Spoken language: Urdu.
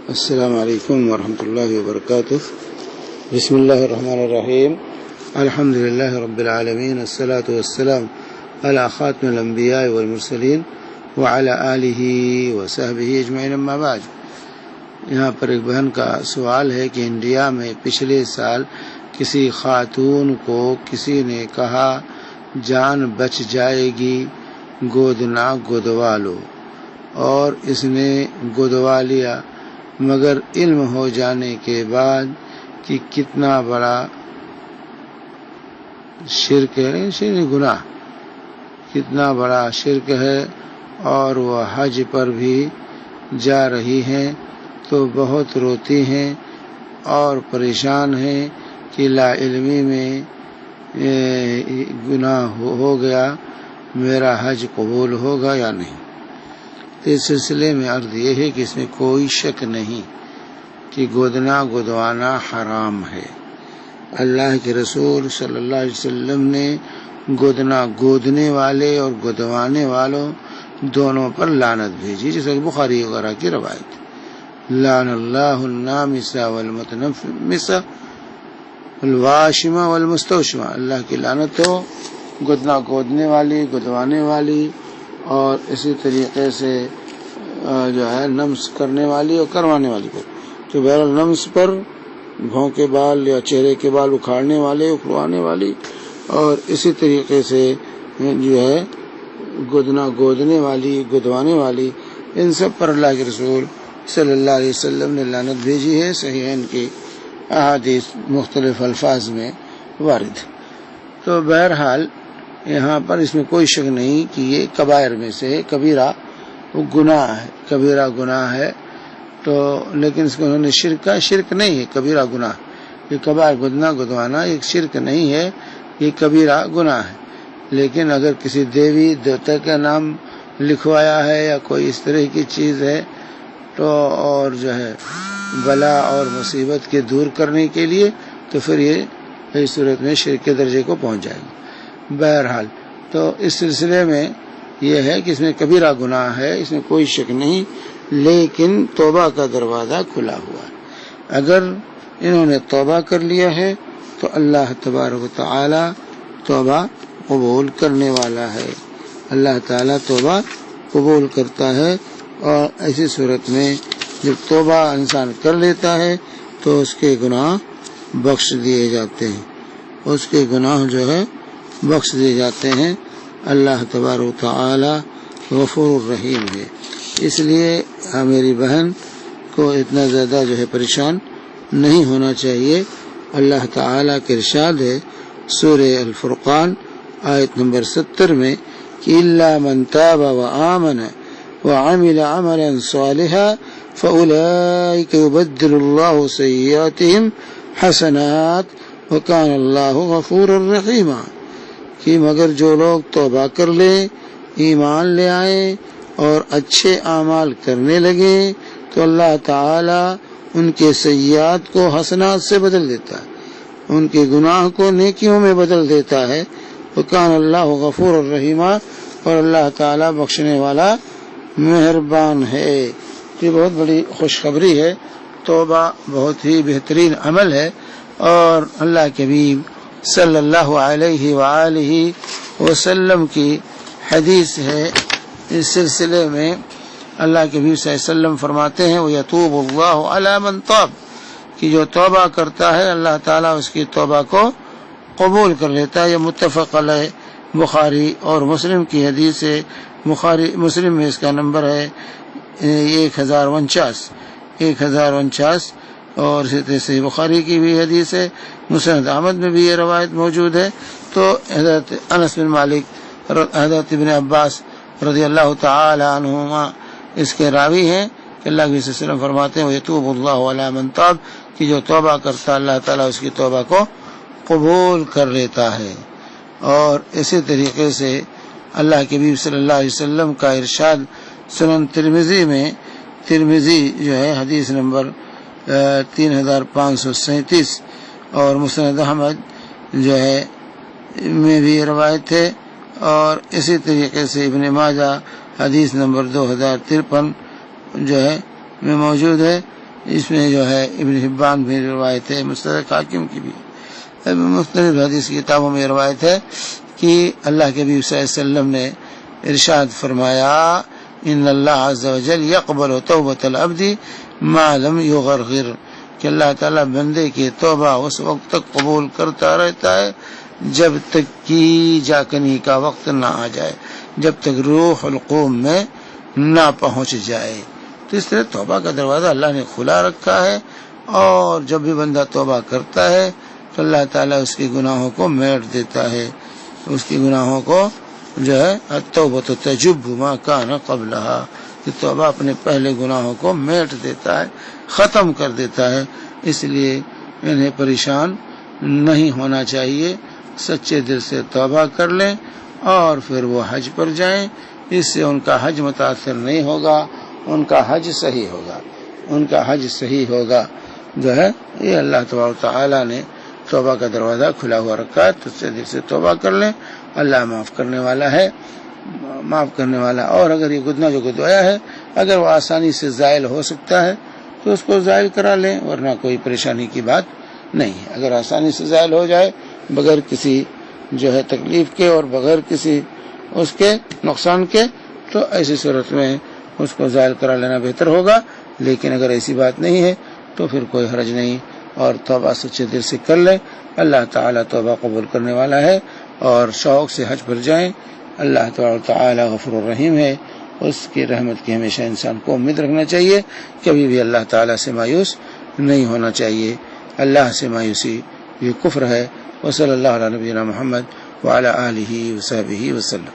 السلام علیکم ورحمۃ اللہ وبرکاتہ۔ بسم اللہ الرحمن الرحیم، الحمد للہ رب العالمین، الصلاۃ والسلام علی خاتم الانبیاء والمرسلین وعلی آلہ وصحبہ اجمعین، اما بعد۔ یہاں پر ایک بہن کا سوال ہے کہ انڈیا میں پچھلے سال کسی خاتون کو کسی نے کہا جان بچ جائے گی، گود نہ گودوا لو، اور اس نے گودوا لیا، مگر علم ہو جانے کے بعد کہ کتنا بڑا شرک ہے، گناہ کتنا بڑا شرک ہے، اور وہ حج پر بھی جا رہی ہیں تو بہت روتی ہیں اور پریشان ہیں کہ لا علمی میں گناہ ہو گیا، میرا حج قبول ہوگا یا نہیں۔ اس سلسلے میں عرض یہ ہے کہ اس میں کوئی شک نہیں کہ گودنا گودوانا حرام ہے۔ اللہ کے رسول صلی اللہ علیہ وسلم نے گودنا گودنے والے اور گودوانے والوں دونوں پر لعنت بھیجی، جیسے بخاری وغیرہ کی روایت، لعن اللہ النامسہ والمتنمسہ والواشمہ والمستوشمہ، اللہ کی لعنت ہو گودنا گودنے والی، گودوانے والی، اور اسی طریقے سے جو ہے نمس کرنے والی اور کروانے والی پر۔ تو بہرحال نمس پر بھوں کے بال یا چہرے کے بال اکھاڑنے والے، اکھڑوانے والی، اور اسی طریقے سے جو ہے گودنا گودنے والی، گودوانے والی، ان سب پر اللہ کے رسول صلی اللہ علیہ وسلم نے لعنت بھیجی ہے۔ صحیحین کی احادیث مختلف الفاظ میں وارد۔ تو بہرحال یہاں پر اس میں کوئی شک نہیں کہ یہ کبائر میں سے کبیرہ گناہ ہے، کبیرہ گناہ ہے۔ تو لیکن اس کو انہوں نے شرک نہیں ہے، کبیرہ گناہ۔ یہ کبائر گودنا گودوانا ایک شرک نہیں ہے، یہ کبیرہ گناہ ہے۔ لیکن اگر کسی دیوی دیوتا کا نام لکھوایا ہے یا کوئی اس طرح کی چیز ہے تو اور جو ہے بلا اور مصیبت کے دور کرنے کے لیے، تو پھر یہ اس صورت میں شرک کے درجے کو پہنچ جائے گا۔ بہرحال تو اس سلسلے میں یہ ہے کہ اس میں کبیرہ گناہ ہے، اس میں کوئی شک نہیں، لیکن توبہ کا دروازہ کھلا ہوا ہے۔ اگر انہوں نے توبہ کر لیا ہے تو اللہ تبارک و تعالی توبہ قبول کرنے والا ہے، اللہ تعالی توبہ قبول کرتا ہے۔ اور ایسی صورت میں جب توبہ انسان کر لیتا ہے تو اس کے گناہ بخش دیے جاتے ہیں، اس کے گناہ جو ہے بخش دیے جاتے ہیں۔ اللہ تبارک و تعالی غفور الرحیم ہے۔ اس لیے میری بہن کو اتنا زیادہ جو ہے پریشان نہیں ہونا چاہیے۔ اللہ تعالی کے ارشاد ہے سورہ الفرقان آیت نمبر 70 میں کہ الا من تاب وآمن وعمل عملا صالحا فاولئک یبدل اللہ سیئاتہم حسنات وکان اللہ غفورا رحیما، کہ مگر جو لوگ توبہ کر لیں، ایمان لے آئیں اور اچھے اعمال کرنے لگیں تو اللہ تعالی ان کے سیئات کو حسنات سے بدل دیتا ہے، ان کے گناہ کو نیکیوں میں بدل دیتا ہے۔ وکان اللہ غفور الرحیمہ، اور اللہ تعالی بخشنے والا مہربان ہے۔ یہ بہت بڑی خوشخبری ہے۔ توبہ بہت ہی بہترین عمل ہے، اور اللہ کے حبیب صلی اللہ علیہ وآلہ وسلم کی حدیث ہے اس سلسلے میں۔ اللہ کے حبیب صلی اللہ علیہ وسلم فرماتے ہیں وَيَتُوبُ اللَّهُ عَلَى مَنْ تَابَ، کہ جو توبہ کرتا ہے اللہ تعالیٰ اس کی توبہ کو قبول کر لیتا ہے۔ یہ متفق علیہ بخاری اور مسلم کی حدیث ہے۔ مسلم میں اس کا نمبر ہے 1049، اور اسی طرح سے بخاری کی بھی حدیث ہے، مسند احمد میں بھی یہ روایت موجود ہے۔ تو حضرت انس بن مالک، حضرت ابن عباس رضی اللہ تعالی عنہما اس کے راوی ہیں کہ اللہ کے صلی اللہ علیہ وسلم فرماتے ہیں وَيَتُوبُ اللَّهُ عَلَى مَنْ تَابَ، کہ جو توبہ کرتا اللہ تعالیٰ اس کی توبہ کو قبول کر لیتا ہے۔ اور اسی طریقے سے اللہ کے حبیب صلی اللہ علیہ وسلم کا ارشاد سنن ترمذی میں، ترمذی جو ہے حدیث نمبر 3537 اور مسند احمد جو ہے میں بھی روایت ہے، اور اسی طریقے سے ابن ماجہ حدیث نمبر 2053 جو ہے میں موجود ہے اس میں جو ہے ابن حبان بھی روایت ہے، مستدرک حاکم کی بھی، مختلف حدیث کی کتابوں میں روایت ہے کہ اللہ کے نبی صلی اللہ علیہ وسلم نے ارشاد فرمایا ان اللہ عز وجل یقبل توبۃ العبد ما لم یغرغر، کہ اللہ تعالیٰ بندے کی توبہ اس وقت تک قبول کرتا رہتا ہے جب تک کہ جاکنی کا وقت نہ آ جائے، جب تک روح القوم میں نہ پہنچ جائے۔ تو اس طرح توبہ کا دروازہ اللہ نے کھلا رکھا ہے، اور جب بھی بندہ توبہ کرتا ہے تو اللہ تعالیٰ اس کے گناہوں کو میٹ دیتا ہے، اس کے گناہوں کو جو ہے التوبۃ تجب ما کان قبلھا، کہ توبہ اپنے پہلے گناہوں کو میٹ دیتا ہے، ختم کر دیتا ہے۔ اس لیے انہیں پریشان نہیں ہونا چاہیے، سچے دل سے توبہ کر لیں اور پھر وہ حج پر جائیں، اس سے ان کا حج متاثر نہیں ہوگا، ان کا حج صحیح ہوگا، ان کا حج صحیح ہوگا۔ جو ہے یہ اللہ تبارک و تعالیٰ نے توبہ کا دروازہ کھلا ہوا رکھا ہے، تو سچے دل سے توبہ کر لیں، اللہ معاف کرنے والا ہے، معاف کرنے والا۔ اور اگر یہ گناہ جو گدوایا ہے اگر وہ آسانی سے زائل ہو سکتا ہے تو اس کو زائل کرا لیں، ورنہ کوئی پریشانی کی بات نہیں ہے۔ اگر آسانی سے زائل ہو جائے بغیر کسی جو ہے تکلیف کے اور بغیر کسی اس کے نقصان کے، تو ایسی صورت میں اس کو زائل کرا لینا بہتر ہوگا۔ لیکن اگر ایسی بات نہیں ہے تو پھر کوئی حرج نہیں، اور توبہ سچے دل سے کر لیں، اللہ تعالیٰ توبہ قبول کرنے والا ہے۔ اور شوق سے حج پر جائیں، اللہ تعالیٰ غفور الرحیم ہے، اس کی رحمت کی ہمیشہ انسان کو امید رکھنا چاہیے، کبھی بھی اللہ تعالیٰ سے مایوس نہیں ہونا چاہیے۔ اللہ سے مایوسی یہ کفر ہے۔ وصلی اللہ علیہ نبینا محمد وعلی آلہ وصحبہ وسلم۔